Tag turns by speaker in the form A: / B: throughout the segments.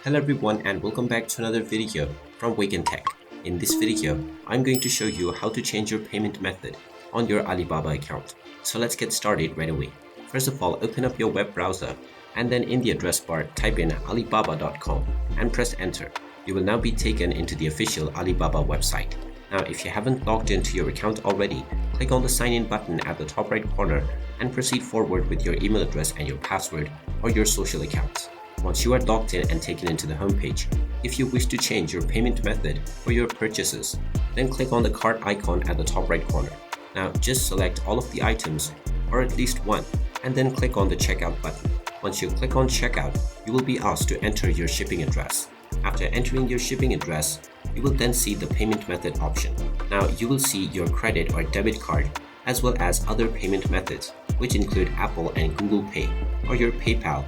A: Hello everyone and welcome back to another video from Wake&Tech. In this video, I'm going to show you how to change your payment method on your Alibaba account. So let's get started right away. First of all, open up your web browser and then in the address bar type in alibaba.com and press enter. You will now be taken into the official Alibaba website. Now if you haven't logged into your account already, click on the sign in button at the top right corner and proceed forward with your email address and your password or your social accounts. Once you are logged in and taken into the home page, if you wish to change your payment method for your purchases, then click on the cart icon at the top right corner. Now just select all of the items or at least one and then click on the checkout button. Once you click on checkout, you will be asked to enter your shipping address. After entering your shipping address, you will then see the payment method option. Now you will see your credit or debit card as well as other payment methods which include Apple and Google Pay or your PayPal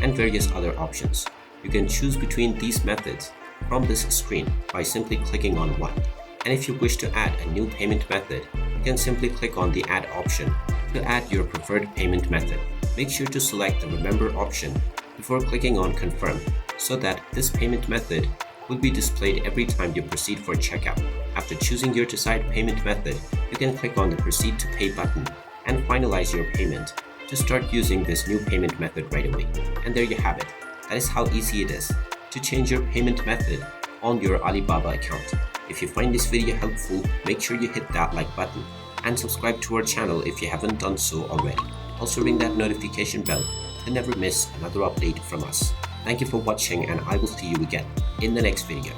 A: and various other options. You can choose between these methods from this screen by simply clicking on one. And if you wish to add a new payment method, you can simply click on the add option to add your preferred payment method. Make sure to select the remember option before clicking on confirm so that this payment method will be displayed every time you proceed for checkout. After choosing your desired payment method, you can click on the proceed to pay button and finalize your payment to start using this new payment method right away. And there you have it. That is how easy it is to change your payment method on your Alibaba account. If you find this video helpful, make sure you hit that like button and subscribe to our channel if you haven't done so already. Also ring that notification bell to never miss another update from us. Thank you for watching and I will see you again in the next video.